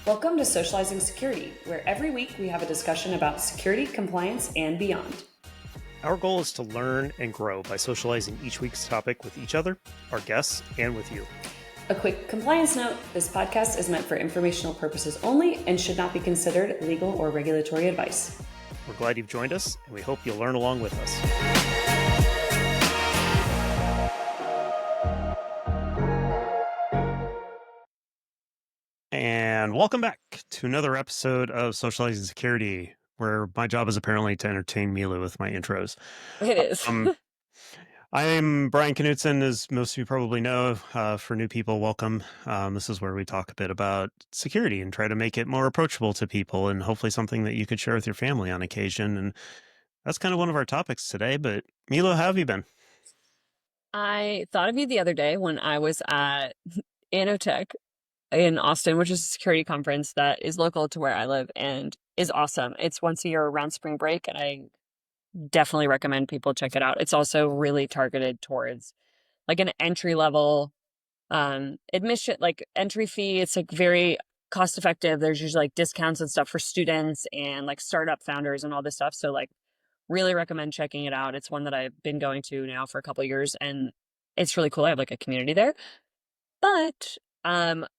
Welcome to Socializing Security, where every week we have a discussion about security, compliance, and beyond. Our goal is to learn and grow by socializing each week's topic with each other, our guests, and with you. A quick compliance note, this podcast is meant for informational purposes only and should not be considered legal or regulatory advice. We're glad you've joined us, and we hope you'll learn along with us. And welcome back to another episode of Socializing Security, where my job is apparently to entertain Milou with my intros. It is. I'm Brian Knutson, as most of you probably know. For new people, welcome. This is where we talk a bit about security and try to make it more approachable to people and hopefully something that you could share with your family on occasion. And that's kind of one of our topics today. But Milou, how have you been? I thought of you the other day when I was at Innotech in Austin, which is a security conference that is local to where I live and is awesome. It's once a year around spring break, and I definitely recommend people check it out. It's also really targeted towards like an entry level admission, like entry fee. It's like very cost effective. There's usually like discounts and stuff for students and like startup founders and all this stuff. So like really recommend checking it out. It's one that I've been going to now for a couple of years, and it's really cool. I have like a community there. But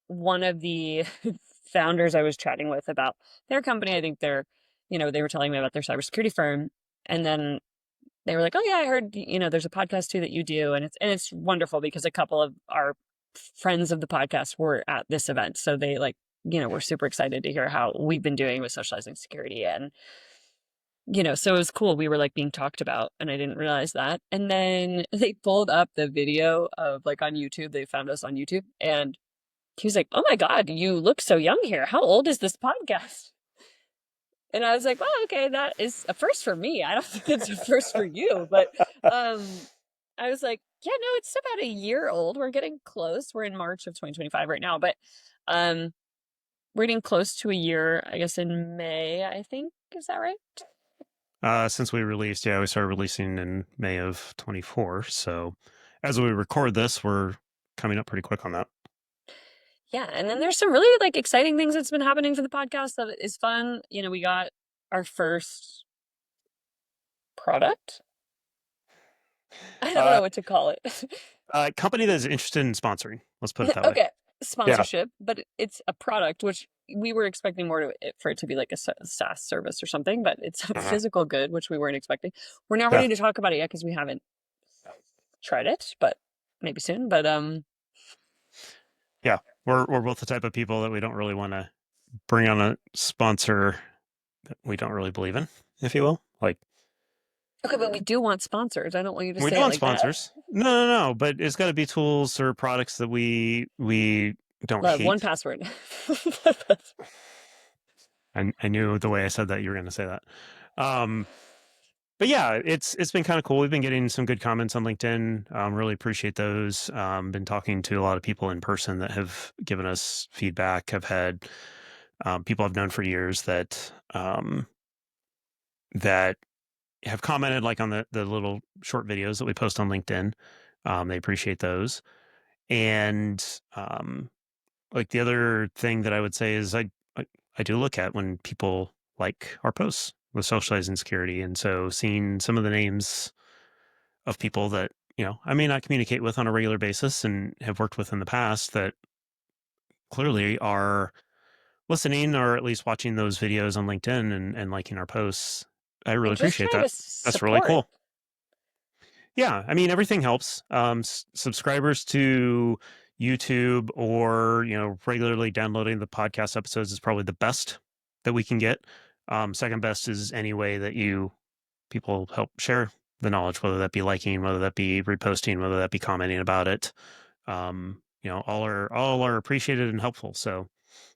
one of the founders I was chatting with about their company, I think they were telling me about their cybersecurity firm. And then they were like, oh yeah, I heard, there's a podcast too that you do. And it's wonderful because a couple of our friends of the podcast were at this event. So they we're super excited to hear how we've been doing with socializing security. And, so it was cool. We were like being talked about, and I didn't realize that. And then they pulled up the video of like on YouTube. They found us on YouTube, and he was like, oh my God, you look so young here. How old is this podcast? And I was like, well, okay, that is a first for me. I don't think it's a first for you. But I was like, yeah, no, it's about a year old. We're getting close. We're in March of 2025 right now. But we're getting close to a year, I guess, in May, I think. Is that right? Since we released, we started releasing in May of 24. So as we record this, we're coming up pretty quick on that. Yeah, and then there's some really like exciting things that's been happening for the podcast that is fun. We got our first product. I don't know what to call it. Company that is interested in sponsoring. Let's put it that way. Okay, sponsorship, but it's a product, which we were expecting more for it to be like a SaaS service or something, but it's a physical good, which we weren't expecting. We're not ready to talk about it yet because we haven't tried it, but maybe soon. But yeah, we're both the type of people that we don't really want to bring on a sponsor that we don't really believe in, if you will. Like, okay, but we do want sponsors. I don't want you to say we do want like sponsors. That. No, but it's got to be tools or products that we don't love. hate. 1Password. I knew the way I said that you were going to say that. But yeah, it's been kind of cool. We've been getting some good comments on LinkedIn. Really appreciate those. Been talking to a lot of people in person that have given us feedback. Have had people I've known for years that have commented like on the little short videos that we post on LinkedIn. They appreciate those. And like the other thing that I would say is I do look at when people like our posts with Socializing Security. And so seeing some of the names of people that, I may not communicate with on a regular basis and have worked with in the past that clearly are listening or at least watching those videos on LinkedIn and liking our posts. I really appreciate that. That's really cool. Yeah. I mean, everything helps. Subscribers to YouTube or, regularly downloading the podcast episodes is probably the best that we can get. Second best is any way that people help share the knowledge, whether that be liking, whether that be reposting, whether that be commenting about it. All are appreciated and helpful. So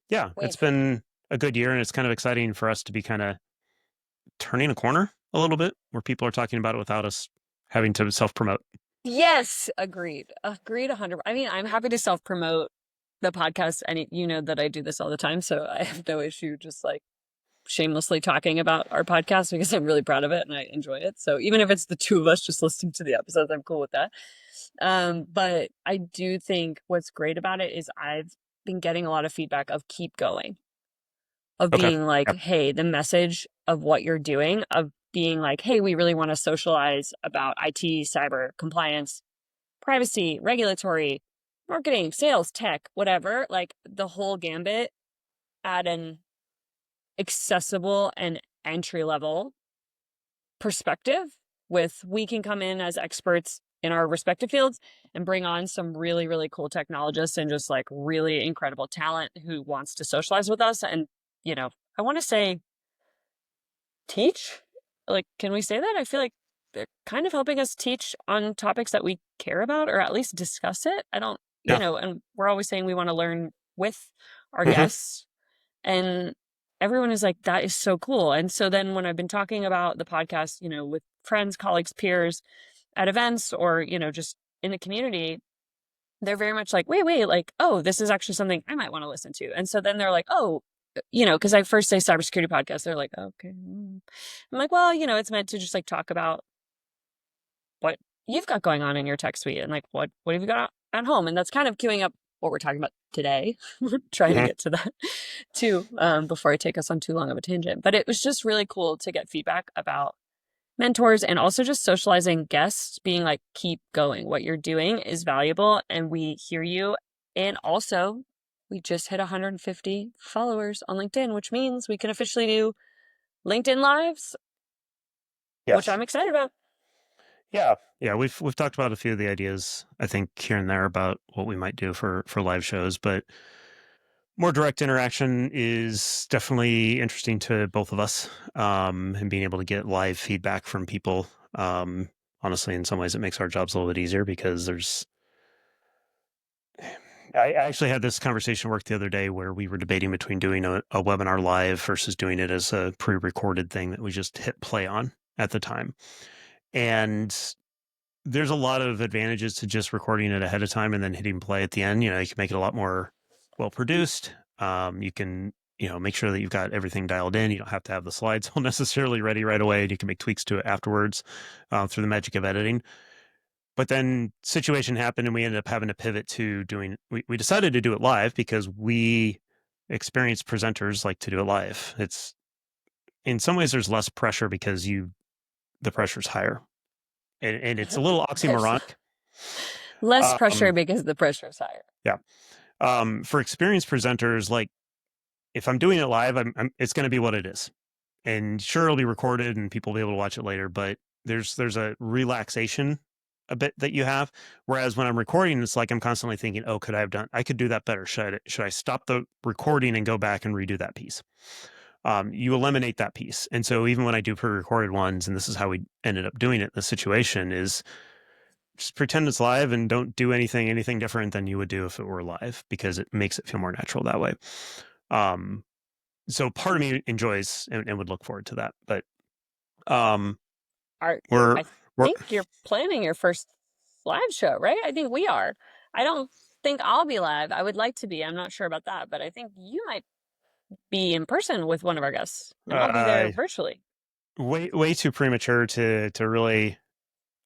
yeah, it's been a good year, and it's kind of exciting for us to be kind of turning a corner a little bit where people are talking about it without us having to self-promote. Yes, agreed 100. I mean, I'm happy to self-promote the podcast, and you know that I do this all the time, so I have no issue just like shamelessly talking about our podcast because I'm really proud of it and I enjoy it. So even if it's the two of us just listening to the episodes, I'm cool with that. But I do think what's great about it is I've been getting a lot of feedback of keep going. of Okay. being like, Yep. hey, the message of what you're doing, of being like, hey, we really want to socialize about IT, cyber, compliance, privacy, regulatory, marketing, sales, tech, whatever, like the whole gambit at an accessible and entry level perspective with we can come in as experts in our respective fields and bring on some really, really cool technologists and just like really incredible talent who wants to socialize with us. And, you know, I want to say teach. Like, can we say that? I feel like they're kind of helping us teach on topics that we care about or at least discuss it. I don't, you Yeah. know, and we're always saying we want to learn with our Mhm. guests. And everyone is like, that is so cool. And so then when I've been talking about the podcast, you know, with friends, colleagues, peers at events or, you know, just in the community, they're very much like, wait, like, oh, this is actually something I might want to listen to. And so then they're like, oh, you know, because I first say cybersecurity podcast, they're like, okay. I'm like, well, you know, it's meant to just like talk about what you've got going on in your tech suite and like what have you got at home. And that's kind of queuing up what we're talking about today. We're trying to Mhm. get to that too, before I take us on too long of a tangent. But it was just really cool to get feedback about mentors and also just socializing guests, being like, keep going. What you're doing is valuable and we hear you. And also, we just hit 150 followers on LinkedIn, which means we can officially do LinkedIn Lives, which Yes. I'm excited about. Yeah. Yeah. We've talked about a few of the ideas, I think, here and there about what we might do for live shows, but more direct interaction is definitely interesting to both of us, and being able to get live feedback from people. Honestly, in some ways, it makes our jobs a little bit easier because I actually had this conversation at work the other day where we were debating between doing a webinar live versus doing it as a pre-recorded thing that we just hit play on at the time. And there's a lot of advantages to just recording it ahead of time and then hitting play at the end. You know, you can make it a lot more well produced. You can, you know, make sure that you've got everything dialed in. You don't have to have the slides all necessarily ready right away, and you can make tweaks to it afterwards, through the magic of editing. But then situation happened and we ended up having to pivot to doing, we decided to do it live because we experienced presenters like to do it live. It's in some ways there's less pressure because the pressure's higher, and it's a little oxymoronic. Less pressure Um, because the pressure is higher. yeah. For experienced presenters, like if I'm doing it live, it's going to be what it is. And sure, it'll be recorded and people will be able to watch it later, but there's a relaxation a bit that you have. Whereas when I'm recording, it's like I'm constantly thinking, oh, I could do that better. Should I stop the recording and go back and redo that piece? You eliminate that piece. And so even when I do pre-recorded ones, and this is how we ended up doing it, the situation is just pretend it's live and don't do anything different than you would do if it were live, because it makes it feel more natural that way. Um, so part of me enjoys and would look forward to that, but um, Art, we're I we're think you're planning your first live show, right? I think we are. I don't think I'll be live. I would like to be. I'm not sure about that, but I think you might be in person with one of our guests, and I'll be there uh, virtually. way too premature to really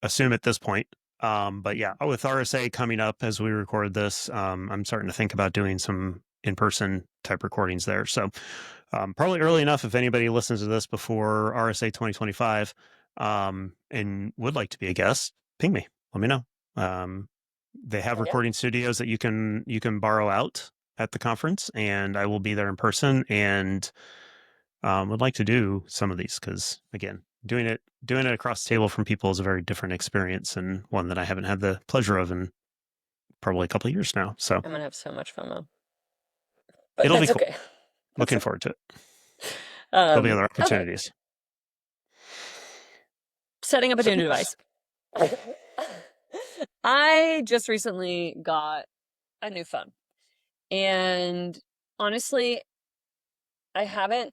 assume at this point. But yeah, with RSA coming up as we record this, I'm starting to think about doing some in-person type recordings there. So probably early enough if anybody listens to this before RSA 2025, and would like to be a guest, ping me. Let me know. They have Yeah. recording studios that you can borrow out at the conference, and I will be there in person, and would like to do some of these because again, doing it across the table from people is a very different experience, and one that I haven't had the pleasure of in probably a couple of years now. So I'm gonna have so much FOMO, but it'll be that's cool. okay. That's Looking okay. forward to it. There'll be other Okay. opportunities. Setting up a So new device. I just recently got a new phone, and honestly, I haven't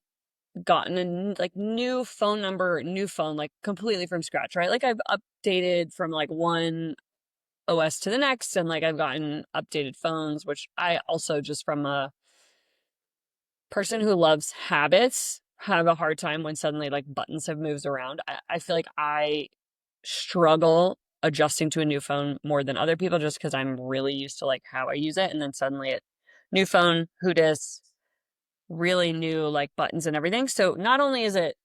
gotten a like new phone number, new phone, like completely from scratch, right? Like I've updated from like one OS to the next, and like I've gotten updated phones, which I also just from a person who loves habits have a hard time when suddenly like buttons have moved around. I feel like I struggle adjusting to a new phone more than other people just because I'm really used to like how I use it. And then suddenly new phone, who dis, really new like buttons and everything. So not only is it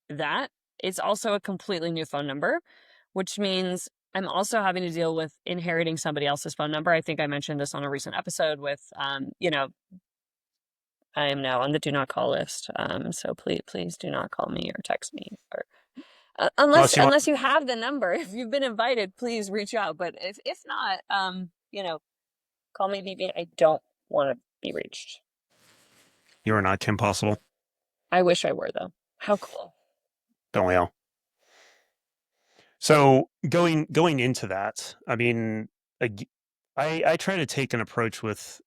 that, it's also a completely new phone number, which means I'm also having to deal with inheriting somebody else's phone number. I think I mentioned this on a recent episode with, I am now on the do not call list. So please do not call me or text me or Unless you want, unless you have the number. If you've been invited, please reach out. But if not, call me BB. I don't want to be reached. you are not Kim Possible. I wish I were though. How cool. Don't we all? So going into that, I mean, I try to take an approach with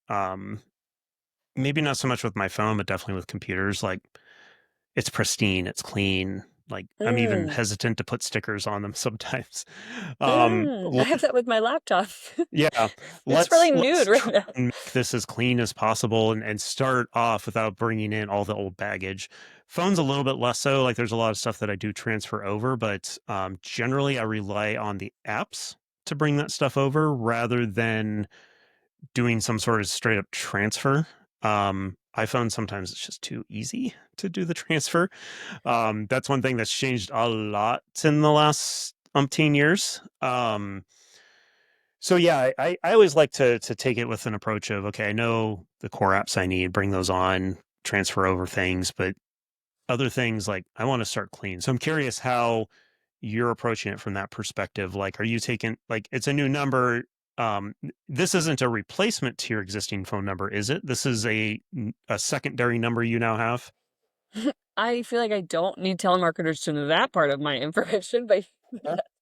maybe not so much with my phone, but definitely with computers. Like it's pristine, it's clean. Like I'm even hesitant to put stickers on them sometimes. I have that with my laptop. Yeah, It's really nude right try now. and make this as clean as possible and start off without bringing in all the old baggage. Phone's a little bit less so. Like there's a lot of stuff that I do transfer over, but generally I rely on the apps to bring that stuff over rather than doing some sort of straight up transfer. iPhone, sometimes it's just too easy to do the transfer. That's one thing that's changed a lot in the last umpteen years. So yeah, I always like to take it with an approach of, okay, I know the core apps I need, bring those on, transfer over things, but other things like I want to start clean. So I'm curious how you're approaching it from that perspective. Like, are you taking, like, it's a new number? This isn't a replacement to your existing phone number, is it? This is a secondary number you now have? I feel like I don't need telemarketers to know that part of my information, but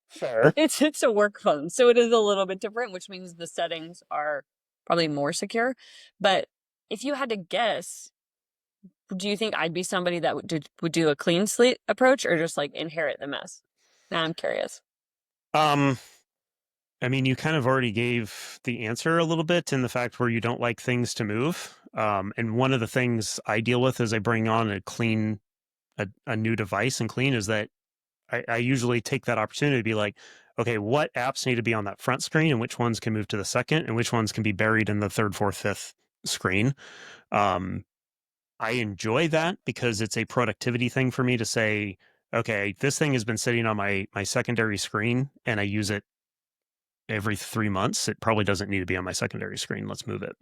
Fair. it's a work phone, so it is a little bit different, which means the settings are probably more secure. But if you had to guess, do you think I'd be somebody that would do a clean slate approach or just like inherit the mess? Now I'm curious. I mean, you kind of already gave the answer a little bit in the fact where you don't like things to move. And one of the things I deal with as I bring on a new device and clean is that I usually take that opportunity to be like, okay, what apps need to be on that front screen and which ones can move to the second and which ones can be buried in the third, fourth, fifth screen. I enjoy that because it's a productivity thing for me to say, okay, this thing has been sitting on my secondary screen and I use it every 3 months. It probably doesn't need to be on my secondary screen. Let's move it.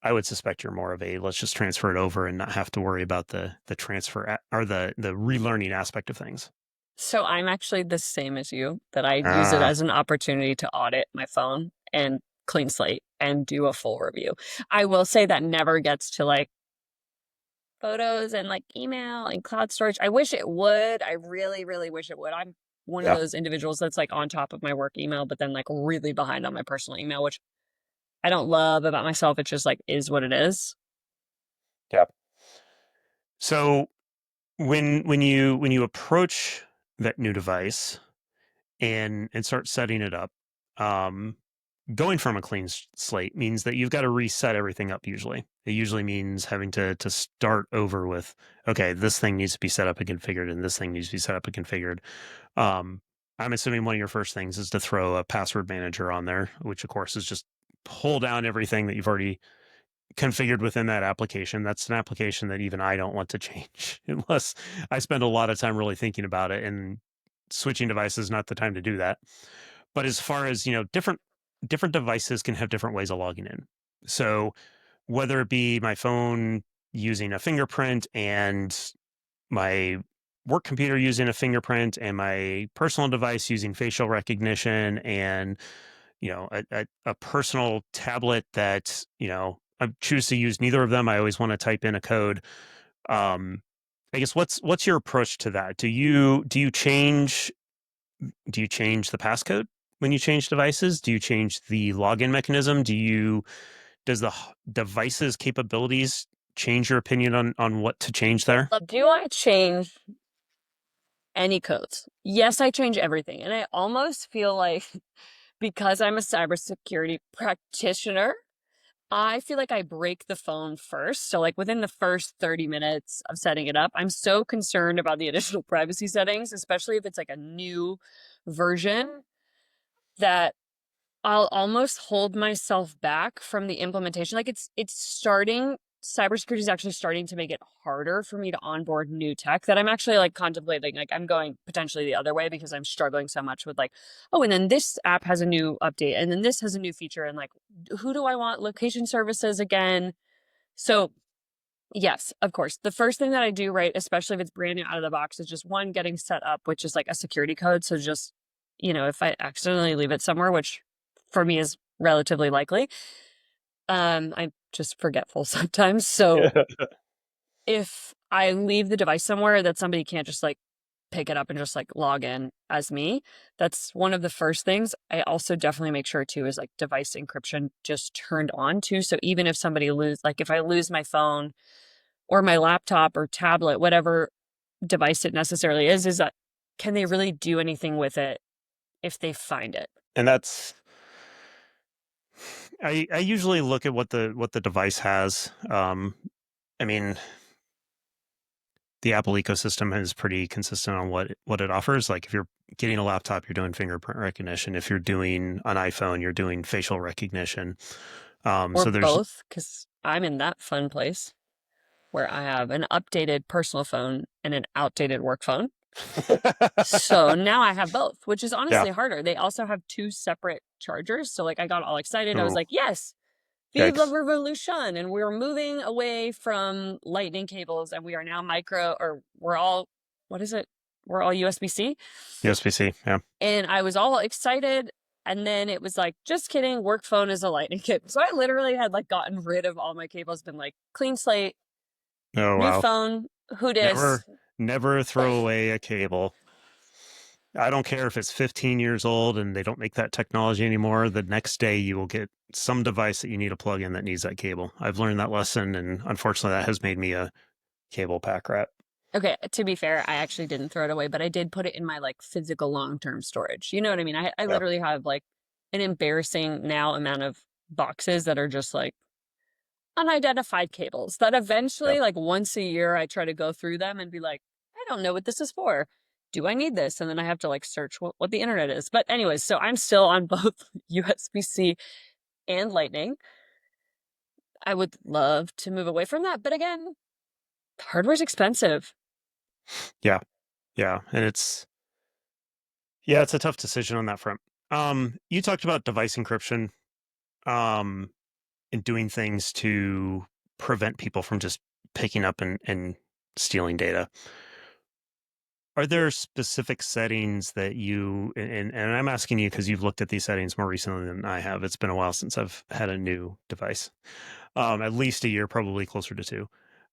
I would suspect you're more of a let's just transfer it over and not have to worry about the transfer or the relearning aspect of things. So I'm actually the same as you, that I use it as an opportunity to audit my phone and clean slate and do a full review. I will say that never gets to like photos and like email and cloud storage. I wish it would. I really, really wish it would. I'm one of those individuals that's like on top of my work email, but then like really behind on my personal email, which I don't love about myself. It's just like is what it is. Yeah. So when you approach that new device and start setting it up, going from a clean slate means that you've got to reset everything up usually. It usually means having to start over with, okay, this thing needs to be set up and configured, and this thing needs to be set up and configured. I'm assuming one of your first things is to throw a password manager on there, which of course is just pull down everything that you've already configured within that application. That's an application that even I don't want to change unless I spend a lot of time really thinking about it, and switching devices is not the time to do that. But as far as, different devices can have different ways of logging in. So whether it be my phone using a fingerprint and my work computer using a fingerprint and my personal device using facial recognition and a personal tablet that I choose to use neither of them. I always want to type in a code. I guess what's your approach to that? Do you change the passcode when you change devices? Do you change the login mechanism? Does the device's capabilities change your opinion on what to change there? Do I change any codes? Yes, I change everything. And I almost feel like because I'm a cybersecurity practitioner, I feel like I break the phone first. So like within the first 30 minutes of setting it up, I'm so concerned about the additional privacy settings, especially if it's like a new version, that I'll almost hold myself back from the implementation. Like it's starting cybersecurity is actually starting to make it harder for me to onboard new tech that I'm actually like contemplating. Like I'm going potentially the other way because I'm struggling so much with like, oh, and then this app has a new update and then this has a new feature. And like, who do I want location services again? So yes, of course. The first thing that I do, right, especially if it's brand new out of the box, is just one, getting set up, which is like a security code. So just, if I accidentally leave it somewhere, which for me is relatively likely, I'm just forgetful sometimes. So if I leave the device somewhere that somebody can't just like pick it up and just like log in as me, that's one of the first things. I also definitely make sure too is like device encryption just turned on too. So even if somebody if I lose my phone or my laptop or tablet, whatever device it necessarily is that can they really do anything with it if they find it? And that's, I usually look at what the device has. I mean, the Apple ecosystem is pretty consistent on what it offers. Like if you're getting a laptop, you're doing fingerprint recognition. If you're doing an iPhone, you're doing facial recognition. Or so there's both, because I'm in that fun place where I have an updated personal phone and an outdated work phone. So now I have both, which is honestly harder. They also have two separate chargers. So like I got all excited. I was like, yes, vive la revolution. And we're moving away from lightning cables and we are now we're all, what is it? We're all USB-C. USB-C, yeah. And I was all excited. And then it was like, just kidding, work phone is a lightning cable. So I literally had like gotten rid of all my cables, been like clean slate, Oh, new wow. phone, who dis. Never throw away a cable. I don't care if it's 15 years old and they don't make that technology anymore. The next day you will get some device that you need to plug in that needs that cable. I've learned that lesson, and unfortunately that has made me a cable pack rat. Okay, to be fair, I actually didn't throw it away, but I did put it in my like physical long-term storage. You know what I mean? I literally have like an embarrassing now amount of boxes that are just like unidentified cables that eventually like once a year I try to go through them and be like, I don't know what this is for. Do I need this? And then I have to like search what the internet is. But anyways, so I'm still on both USB-C and Lightning. I would love to move away from that. But again, hardware's expensive. Yeah. And it's a tough decision on that front. You talked about device encryption, and doing things to prevent people from just picking up and stealing data. Are there specific settings that and I'm asking you because you've looked at these settings more recently than I have. It's been a while since I've had a new device. At least a year, probably closer to 2.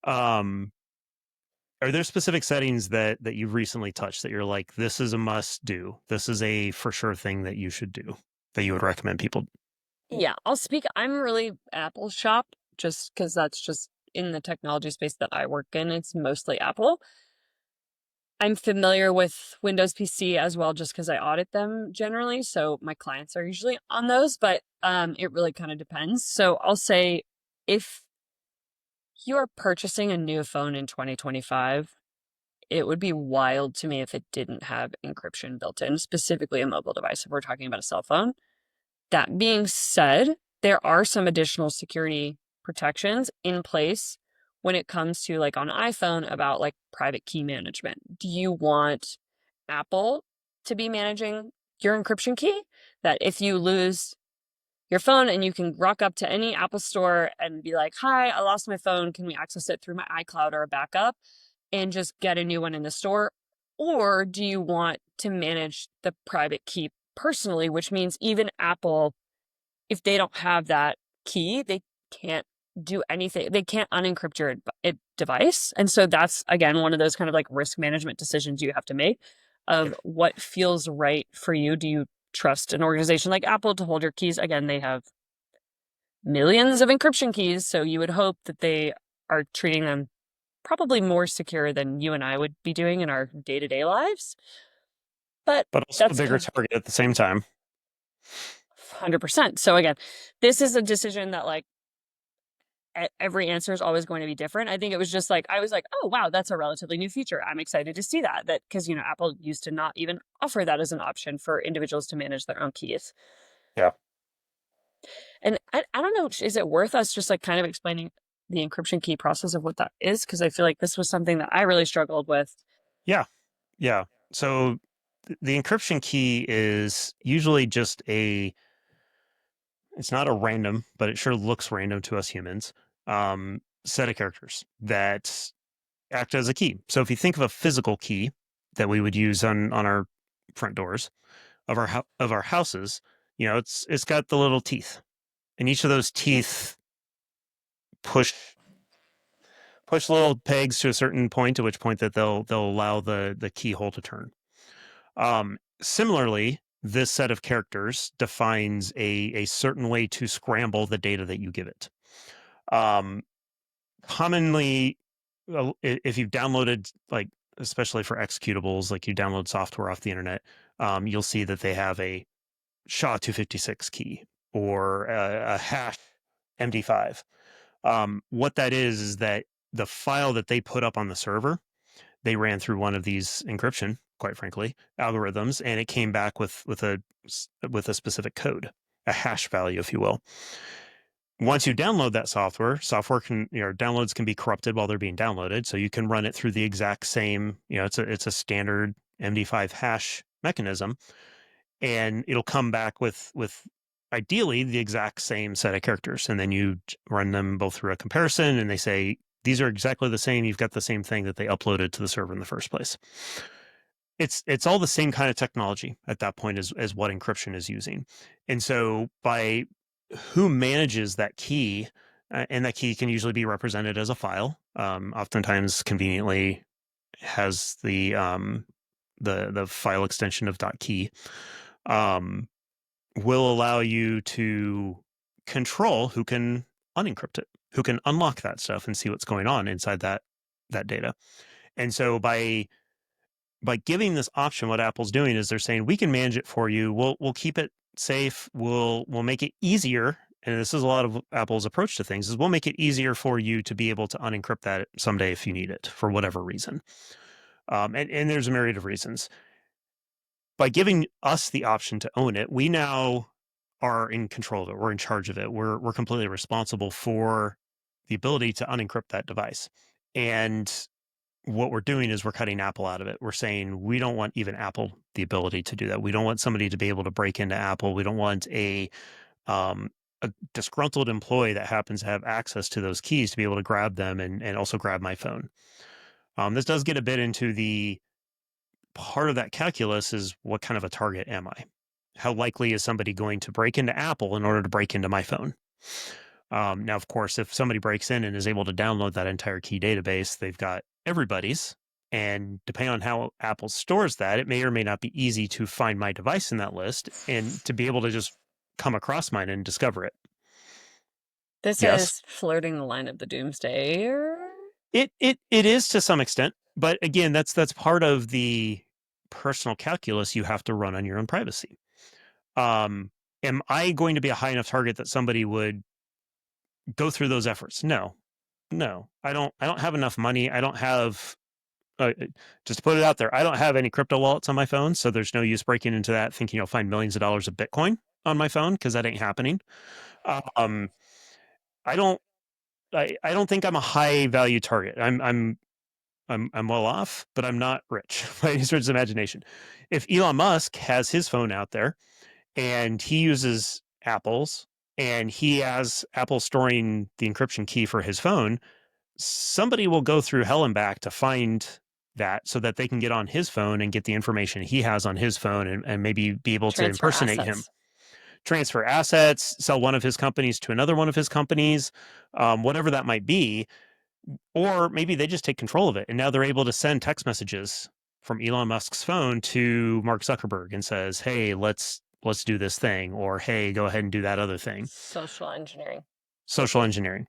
Are there specific settings that you've recently touched that you're like, this is a must do? This is a for sure thing that you should do, that you would recommend people? Yeah, I'm really Apple shop just because that's just in the technology space that I work in. It's mostly Apple. I'm familiar with Windows PC as well, just because I audit them generally. So my clients are usually on those, but it really kind of depends. So I'll say if you are purchasing a new phone in 2025, it would be wild to me if it didn't have encryption built in, specifically a mobile device, if we're talking about a cell phone. That being said, there are some additional security protections in place when it comes to like on iPhone about like private key management. Do you want Apple to be managing your encryption key? That if you lose your phone and you can rock up to any Apple store and be like, hi, I lost my phone. Can we access it through my iCloud or a backup and just get a new one in the store? Or do you want to manage the private key personally, which means even Apple, if they don't have that key, they can't do anything. They can't unencrypt your device. And so that's, again, one of those kind of like risk management decisions you have to make of what feels right for you. Do you trust an organization like Apple to hold your keys? Again, they have millions of encryption keys. So you would hope that they are treating them probably more secure than you and I would be doing in our day-to-day lives. But also a bigger target at the same time. 100%. So again, this is a decision that like every answer is always going to be different. I think it was just like, I was like, oh, wow, that's a relatively new feature. I'm excited to see that because, Apple used to not even offer that as an option for individuals to manage their own keys. Yeah. And I don't know, is it worth us just like kind of explaining the encryption key process of what that is? Because I feel like this was something that I really struggled with. Yeah. Yeah. So the encryption key is usually just it's not a random, but it sure looks random to us humans, set of characters that act as a key. So if you think of a physical key that we would use on our front doors of our houses, it's got the little teeth, and each of those teeth push little pegs to a certain point, at which point that they'll allow the keyhole to turn. Similarly, this set of characters defines a certain way to scramble the data that you give it. Commonly, if you've downloaded, like, especially for executables, like you download software off the internet, you'll see that they have a SHA-256 key or a hash MD5. What that is that the file that they put up on the server, they ran through one of these encryption, quite frankly, algorithms, and it came back with a specific code, a hash value, if you will. Once you download that software downloads can be corrupted while they're being downloaded, so you can run it through the exact same, it's a standard MD5 hash mechanism, and it'll come back with ideally the exact same set of characters, and then you run them both through a comparison, and they say these are exactly the same. You've got the same thing that they uploaded to the server in the first place. It's all the same kind of technology at that point as what encryption is using. And so by who manages that key, and that key can usually be represented as a file, oftentimes conveniently has the file extension of .key, will allow you to control who can unencrypt it, who can unlock that stuff and see what's going on inside that data. And so by giving this option, what Apple's doing is they're saying, we can manage it for you. We'll keep it safe. We'll make it easier. And this is a lot of Apple's approach to things, is we'll make it easier for you to be able to unencrypt that someday if you need it for whatever reason. And there's a myriad of reasons. By giving us the option to own it, we now are in control of it. We're in charge of it. We're completely responsible for the ability to unencrypt that device. And what we're doing is we're cutting Apple out of it. We're saying we don't want even Apple the ability to do that. We don't want somebody to be able to break into Apple. We don't want a disgruntled employee that happens to have access to those keys to be able to grab them and also grab my phone. This does get a bit into the part of that calculus is, what kind of a target am I? How likely is somebody going to break into Apple in order to break into my phone? Now, of course, if somebody breaks in and is able to download that entire key database, they've got everybody's. And depending on how Apple stores that, it may or may not be easy to find my device in that list and to be able to just come across mine and discover it. This is flirting the line of the doomsday. It is to some extent, but again, that's part of the personal calculus you have to run on your own privacy. Am I going to be a high enough target that somebody would go through those efforts? No, I don't have enough money. I don't have, just to put it out there, I don't have any crypto wallets on my phone. So there's no use breaking into that thinking you'll find millions of dollars of Bitcoin on my phone, because that ain't happening. I don't think I'm a high value target. I'm well off, but I'm not rich by any stretch of imagination. If Elon Musk has his phone out there and he uses Apple's, and he has Apple storing the encryption key for his phone, somebody will go through hell and back to find that so that they can get on his phone and get the information he has on his phone and maybe be able to impersonate him. Transfer assets, sell one of his companies to another one of his companies, whatever that might be. Or maybe they just take control of it, and now they're able to send text messages from Elon Musk's phone to Mark Zuckerberg and says, hey, let's do this thing, or hey, go ahead and do that other thing. Social engineering.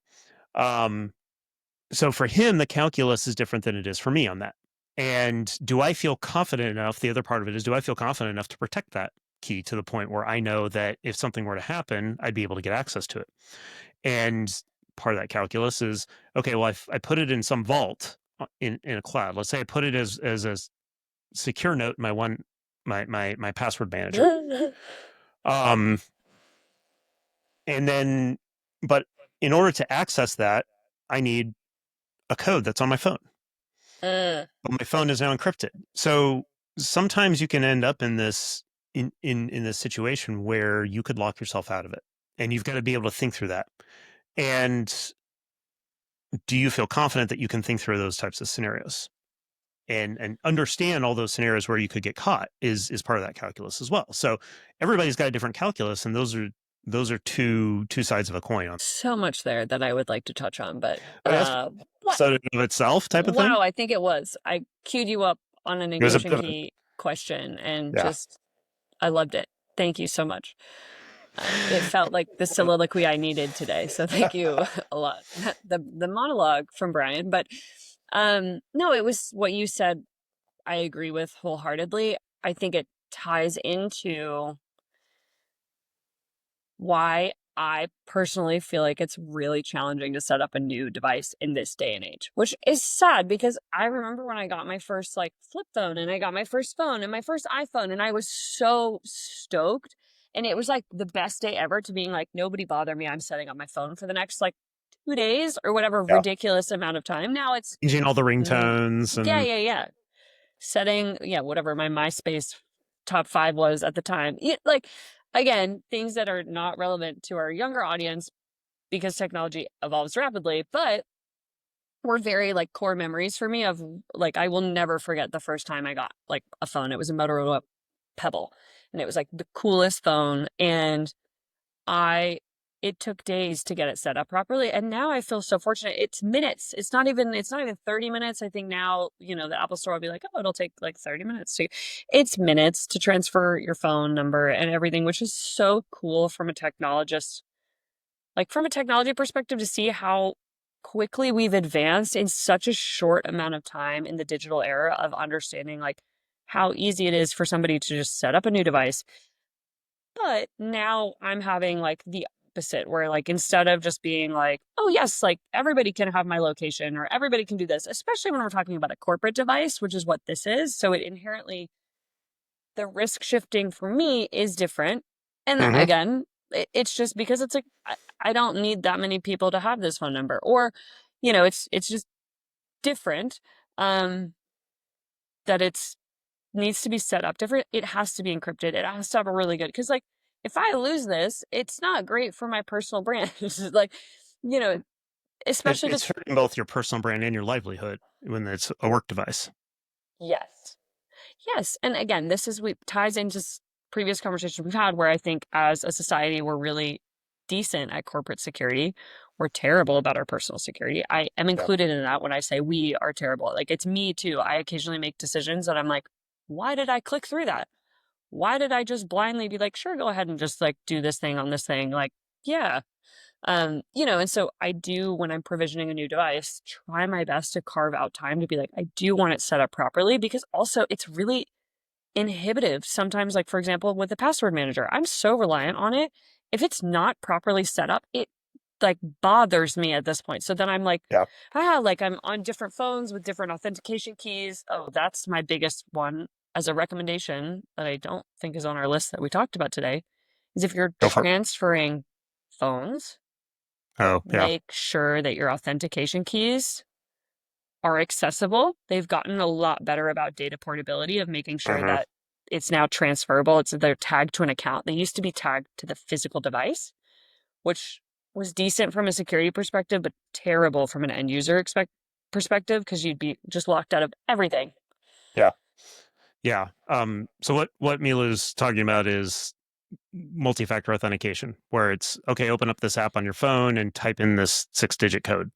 So for him, the calculus is different than it is for me on that. And do I feel confident enough? The other part of it is, do I feel confident enough to protect that key to the point where I know that if something were to happen, I'd be able to get access to it? And part of that calculus is, okay, well, I put it in some vault in a cloud. Let's say I put it as a secure note in my password manager. And then, but in order to access that, I need a code that's on my phone. But my phone is now encrypted. So sometimes you can end up in this in this situation where you could lock yourself out of it. And you've got to be able to think through that. And do you feel confident that you can think through those types of scenarios? And understand all those scenarios where you could get caught is part of that calculus as well. So everybody's got a different calculus, and those are two sides of a coin. So much there that I would like to touch on, but so of itself type of thing. Wow, I think it was. I queued you up on an encryption key question, and just I loved it. Thank you so much. It felt like the soliloquy I needed today, so thank you a lot. The monologue from Brian, but no, it was what you said. I agree with wholeheartedly. I think it ties into why I personally feel like it's really challenging to set up a new device in this day and age, which is sad because I remember when I got my first like flip phone and I got my first phone and my first iPhone, and I was so stoked. And it was like the best day ever to being like, nobody bother me. I'm setting up my phone for the next like 2 days or whatever ridiculous amount of time. Now it's changing all the ringtones. And yeah. Setting, whatever my MySpace top 5 was at the time. Like, again, things that are not relevant to our younger audience because technology evolves rapidly, but were very like core memories for me of like, I will never forget the first time I got like a phone. It was a Motorola Pebble, and it was like the coolest phone. And it took days to get it set up properly. And now I feel so fortunate. It's minutes. It's not even 30 minutes. I think now, the Apple Store will be like, oh, it'll take like 30 minutes it's minutes to transfer your phone number and everything, which is so cool from a technologist, like from a technology perspective, to see how quickly we've advanced in such a short amount of time in the digital era of understanding like how easy it is for somebody to just set up a new device. But now I'm having like the opposite, where like instead of just being like, oh yes, like everybody can have my location or everybody can do this, especially when we're talking about a corporate device, which is what this is. So it inherently, the risk shifting for me is different. And again, it's just because it's like, I don't need that many people to have this phone number, or, it's just different. That needs to be set up different. It has to be encrypted. It has to have a really good, because like if I lose this, it's not great for my personal brand. Like, especially it's hurting both your personal brand and your livelihood when it's a work device. Yes. And again, ties into previous conversations we've had where I think as a society, we're really decent at corporate security. We're terrible about our personal security. I am included in that when I say we are terrible. Like, it's me too. I occasionally make decisions that I'm like, why did I click through that? Why did I just blindly be like, sure, go ahead and just like do this thing on this thing? Like, yeah. And so I do, when I'm provisioning a new device, try my best to carve out time to be like, I do want it set up properly, because also it's really inhibitive sometimes. Like, for example, with the password manager, I'm so reliant on it. If it's not properly set up, it like bothers me at this point. So then I'm like, like I'm on different phones with different authentication keys. Oh, that's my biggest one as a recommendation that I don't think is on our list that we talked about today, is if you're transferring phones, make sure that your authentication keys are accessible. They've gotten a lot better about data portability, of making sure that it's now transferable. They're tagged to an account. They used to be tagged to the physical device, which was decent from a security perspective, but terrible from an end user perspective, because you'd be just locked out of everything. Yeah. So what Milou's talking about is multi-factor authentication, where it's okay, open up this app on your phone and type in this 6-digit code.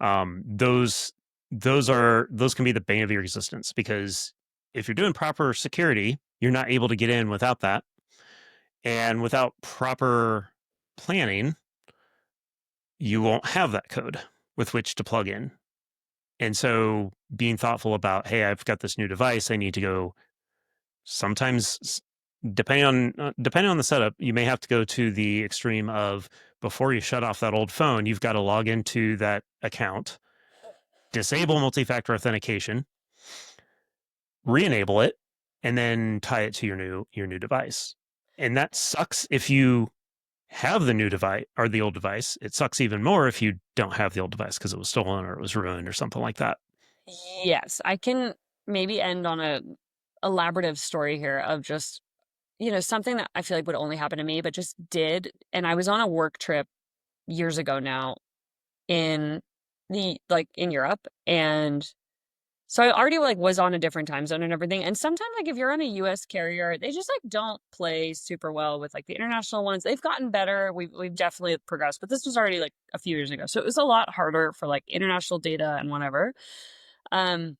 Those can be the bane of your existence, because if you're doing proper security, you're not able to get in without that. And without proper planning, you won't have that code with which to plug in. And so being thoughtful about, hey, I've got this new device, I need to go, sometimes depending on the setup, you may have to go to the extreme of, before you shut off that old phone, you've got to log into that account, disable multi-factor authentication, re-enable it, and then tie it to your new device. And that sucks if you have the new device or the old device. It sucks even more if you don't have the old device because it was stolen or it was ruined or something like that. Yes, I can maybe end on a elaborative story here of just, something that I feel like would only happen to me, but just did. And I was on a work trip years ago now in in Europe. And so I already was on a different time zone and everything. And sometimes if you're on a US carrier, they just don't play super well with the international ones. They've gotten better. We've definitely progressed, but this was already a few years ago. So it was a lot harder for international data and whatever. Um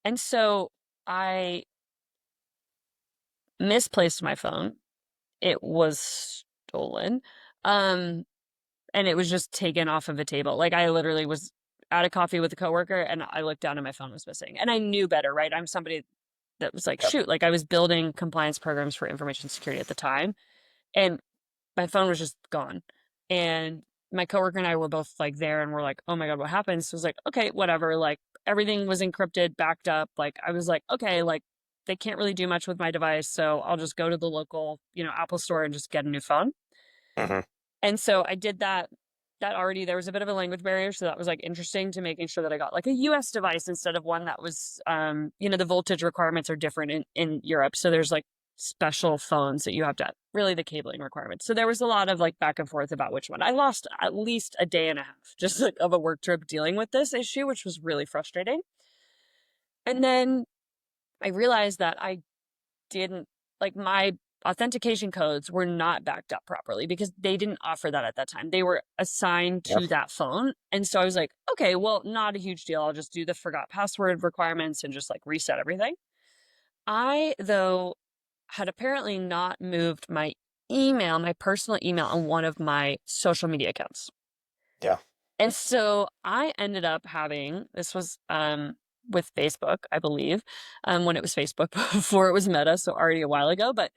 and so I misplaced my phone. It was stolen. Um and it was just taken off of a table. I literally was at a coffee with a coworker and I looked down and my phone was missing. And I knew better, right? I'm somebody that was Yep. shoot, I was building compliance programs for information security at the time. And my phone was just gone. And my coworker and I were both there and we're like, oh my God, what happened? So I was like, okay, whatever. Everything was encrypted, backed up. I was like, okay, they can't really do much with my device. So I'll just go to the local, Apple store and just get a new phone. Mhm. And so I did that. That already, there was a bit of a language barrier. So that was interesting to making sure that I got a US device instead of one that was, the voltage requirements are different in Europe. So there's special phones that you have to, really the cabling requirements. So there was a lot of back and forth about which one. I lost at least a day and a half just of a work trip dealing with this issue, which was really frustrating. And then I realized that I didn't, my authentication codes were not backed up properly because they didn't offer that at that time. They were assigned to Yep. that phone. And so I was like, okay, well, not a huge deal. I'll just do the forgot password requirements and just reset everything. I, though, had apparently not moved my email, my personal email, on one of my social media accounts. Yeah. And so I ended up having, this was with Facebook, I believe, when it was Facebook before it was Meta, so already a while ago. But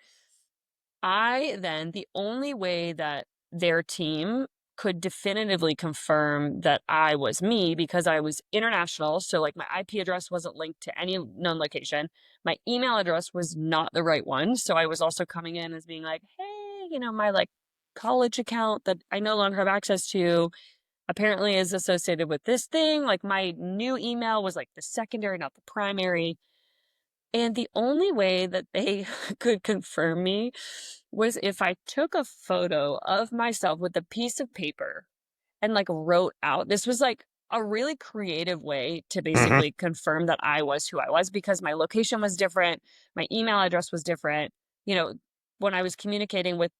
the only way that their team could definitively confirm that I was me, because I was international, so my IP address wasn't linked to any known location. My email address was not the right one, so I was also coming in as being hey, my college account that I no longer have access to apparently is associated with this thing. My new email was the secondary, not the primary. And the only way that they could confirm me was if I took a photo of myself with a piece of paper and wrote out, this was a really creative way to basically confirm that I was who I was, because my location was different. My email address was different. When I was communicating with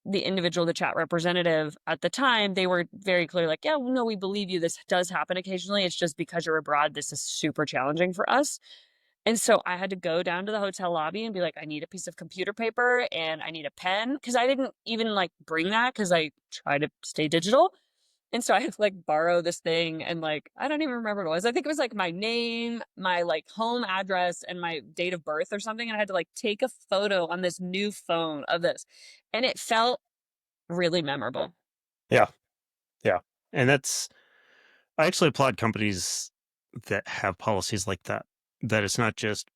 the individual, the chat representative at the time, they were very clear, yeah, well, no, we believe you. This does happen occasionally. It's just because you're abroad, this is super challenging for us. And so I had to go down to the hotel lobby and be I need a piece of computer paper and I need a pen, because I didn't even bring that because I try to stay digital. And so I had to borrow this thing and I don't even remember what it was. I think it was my name, my home address, and my date of birth or something. And I had to take a photo on this new phone of this. And it felt really memorable. Yeah. Yeah. And I actually applaud companies that have policies like that. That it's not just,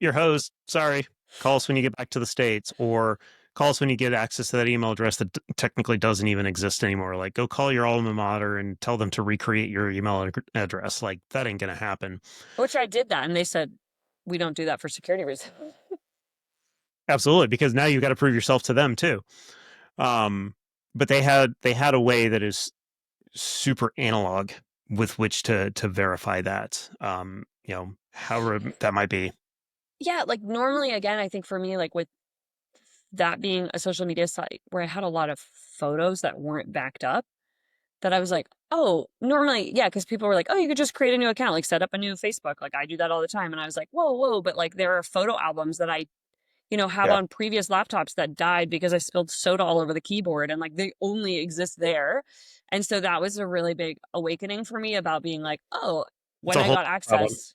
your host, sorry, call us when you get back to the States, or call us when you get access to that email address that technically doesn't even exist anymore. Go call your alma mater and tell them to recreate your email address. That ain't going to happen. Which I did that. And they said, we don't do that for security reasons. Absolutely. Because now you've got to prove yourself to them too. But they had a way that is super analog with which to verify that, however that might be. Yeah, normally, again, I think for me, with that being a social media site where I had a lot of photos that weren't backed up, that I was oh, normally, yeah, because people were oh, you could just create a new account, set up a new Facebook. I do that all the time. And I was whoa, but there are photo albums that I have Yeah. on previous laptops that died because I spilled soda all over the keyboard, and they only exist there. And so that was a really big awakening for me about being oh, when I got access,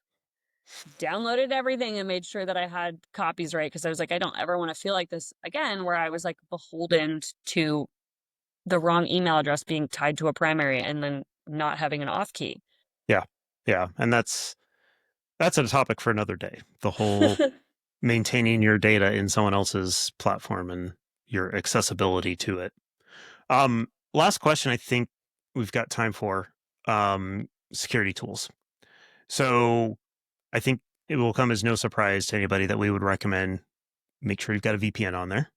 downloaded everything and made sure that I had copies right. Because I was I don't ever want to feel like this again, where I was beholden to the wrong email address being tied to a primary and then not having an off key. Yeah. Yeah. And that's a topic for another day. The whole maintaining your data in someone else's platform and your accessibility to it. Last question I think we've got time for, security tools. So I think it will come as no surprise to anybody that we would recommend make sure you've got a VPN on there.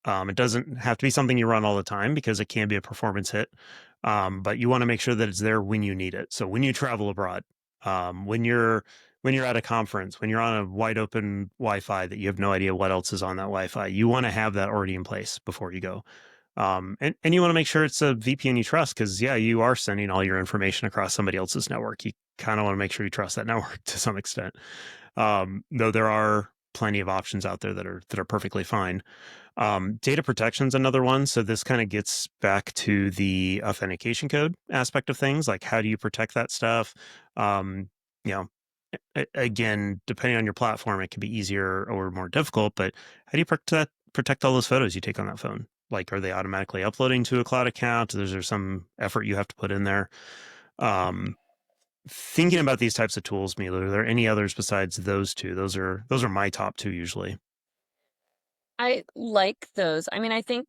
It doesn't have to be something you run all the time because it can be a performance hit. But you want to make sure that it's there when you need it. So when you travel abroad, when you're at a conference, when you're on a wide open Wi-Fi that you have no idea what else is on that Wi-Fi, you want to have that already in place before you go. And you want to make sure it's a VPN you trust because, yeah, you are sending all your information across somebody else's network. You kind of want to make sure you trust that network to some extent. Though there are plenty of options out there that are perfectly fine. Data protection is another one. So this kind of gets back to the authentication code aspect of things. Like, how do you protect that stuff? You know, again, depending on your platform, it can be easier or more difficult. But how do you protect all those photos you take on that phone? Like, are they automatically uploading to a cloud account? Is there some effort you have to put in there? Thinking about these types of tools, Milou, are there any others besides those two? Those are my top two usually. I like those. I mean, I think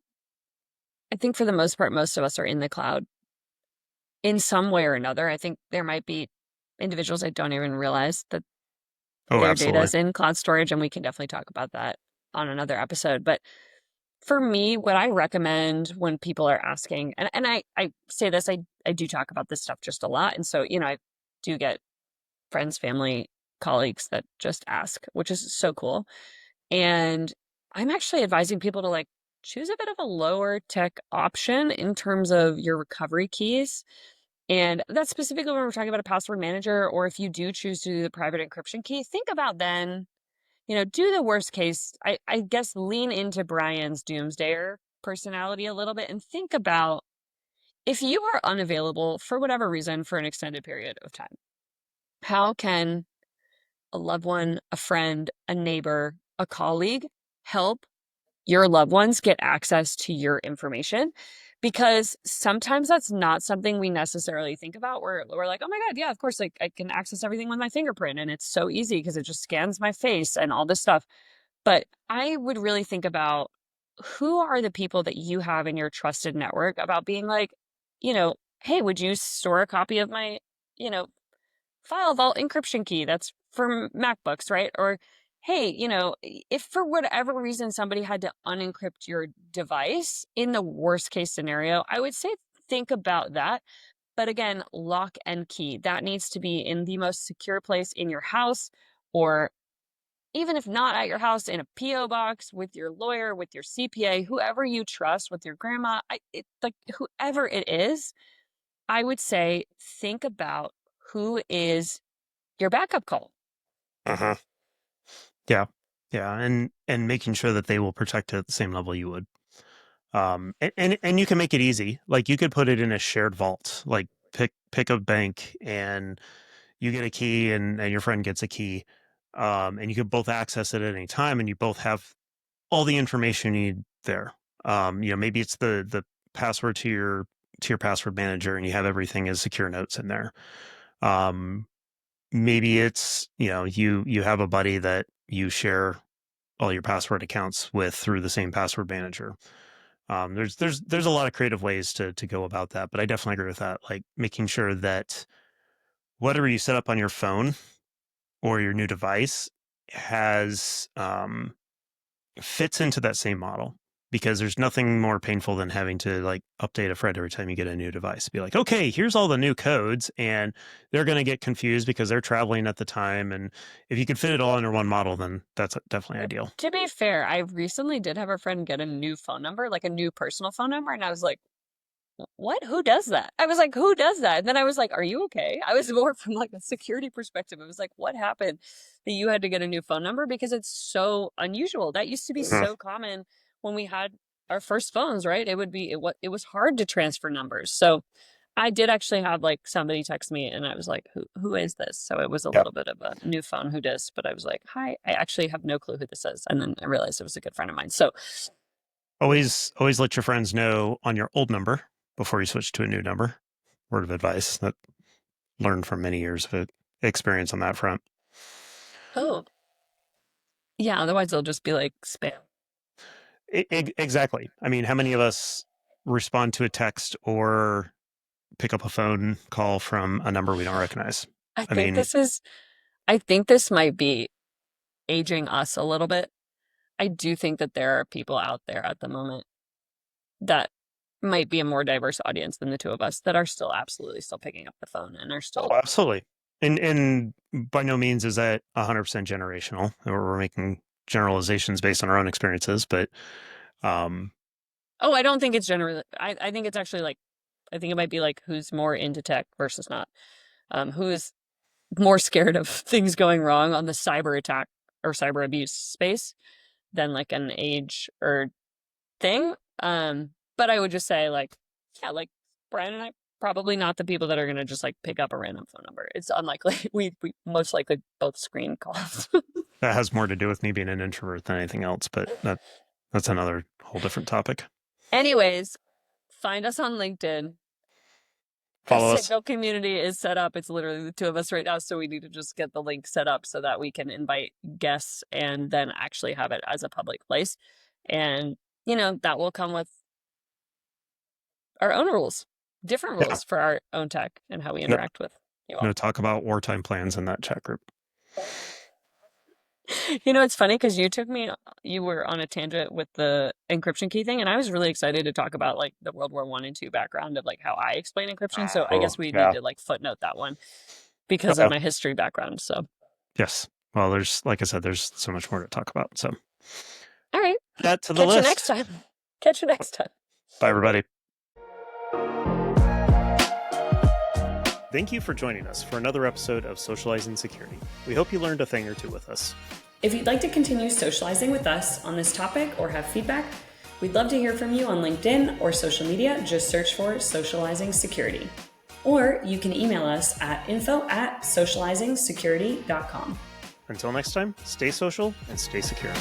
for the most part, most of us are in the cloud in some way or another. I think there might be individuals that don't even realize that Oh, their data absolutely. is in cloud storage, and we can definitely talk about that on another episode. But for me, what I recommend when people are asking, and I say this, I do talk about this stuff just a lot. And so, I do get friends, family, colleagues that just ask, which is so cool. And I'm actually advising people to choose a bit of a lower tech option in terms of your recovery keys. And that's specifically when we're talking about a password manager, or if you do choose to do the private encryption key, think about then, do the worst case. I guess lean into Brian's doomsdayer personality a little bit and think about if you are unavailable for whatever reason for an extended period of time, how can a loved one, a friend, a neighbor, a colleague help your loved ones get access to your information? Because sometimes that's not something we necessarily think about. We're like, oh my God, yeah, of course, I can access everything with my fingerprint and it's so easy because it just scans my face and all this stuff. But I would really think about who are the people that you have in your trusted network about being like, hey, would you store a copy of my, you know, file vault encryption key that's for MacBooks, right? Or, hey, if for whatever reason somebody had to unencrypt your device in the worst case scenario, I would say think about that. But again, lock and key, that needs to be in the most secure place in your house, or even if not at your house, in a PO box with your lawyer, with your CPA, whoever you trust, with your grandma, whoever it is, I would say think about who is your backup call. Uh-huh. Yeah. Yeah. And making sure that they will protect it at the same level you would. And you can make it easy. Like, you could put it in a shared vault, like pick a bank and you get a key and your friend gets a key. And you could both access it at any time and you both have all the information you need there. Maybe it's the password to your password manager and you have everything as secure notes in there. Maybe it's, you have a buddy that you share all your password accounts with through the same password manager. There's a lot of creative ways to go about that, but I definitely agree with that. Like, making sure that whatever you set up on your phone or your new device has fits into that same model, because there's nothing more painful than having to update a friend every time you get a new device. Be like, okay, here's all the new codes, and they're going to get confused because they're traveling at the time. And if you could fit it all under one model, then that's definitely ideal. To be fair, I recently did have a friend get a new phone number, like a new personal phone number, and I was like, what? Who does that? I was like, who does that? And then I was like, are you okay? I was more from a security perspective. It was like, what happened that you had to get a new phone number? Because it's so unusual. That used to be so common when we had our first phones, right? It was hard to transfer numbers. So I did actually have somebody text me and I was like, who is this? So it was a little bit of a new phone who dis, but I was like, hi, I actually have no clue who this is. And then I realized it was a good friend of mine. So always let your friends know on your old number before you switch to a new number. Word of advice that learned from many years of experience on that front. Oh. Yeah, otherwise they'll just be like spam. Exactly. I mean, how many of us respond to a text or pick up a phone call from a number we don't recognize. I think this might be aging us a little bit. I do think that there are people out there at the moment that might be a more diverse audience than the two of us that are still absolutely still picking up the phone and are still. Oh, absolutely. And by no means is that 100% generational. We're making generalizations based on our own experiences, but I don't think it's generally. I think it's actually like, I think it might be like who's more into tech versus not. Who is more scared of things going wrong on the cyber attack or cyber abuse space than like an age or thing. But I would just say like, yeah, like Brian and I, probably not the people that are going to just like pick up a random phone number. It's unlikely. We most likely both screen calls. that has more to do with me being an introvert than anything else, but that's another whole different topic. Anyways, find us on LinkedIn. Follow The us. Signal community is set up. It's literally the two of us right now, so we need to just get the link set up so that we can invite guests and then actually have it as a public place. And, that will come with our own rules, different rules for our own tech and how we interact with you all. No talk about wartime plans in that chat group. It's funny because you were on a tangent with the encryption key thing, and I was really excited to talk about like the World War I and II background of like how I explain encryption. So I guess we need to like footnote that one because of my history background. So yes, well, there's like I said, there's so much more to talk about. So all right, that to the list. Catch you next time. Bye, everybody. Thank you for joining us for another episode of Socializing Security. We hope you learned a thing or two with us. If you'd like to continue socializing with us on this topic or have feedback, we'd love to hear from you on LinkedIn or social media. Just search for Socializing Security. Or you can email us at info@socializingsecurity.com. Until next time, stay social and stay secure.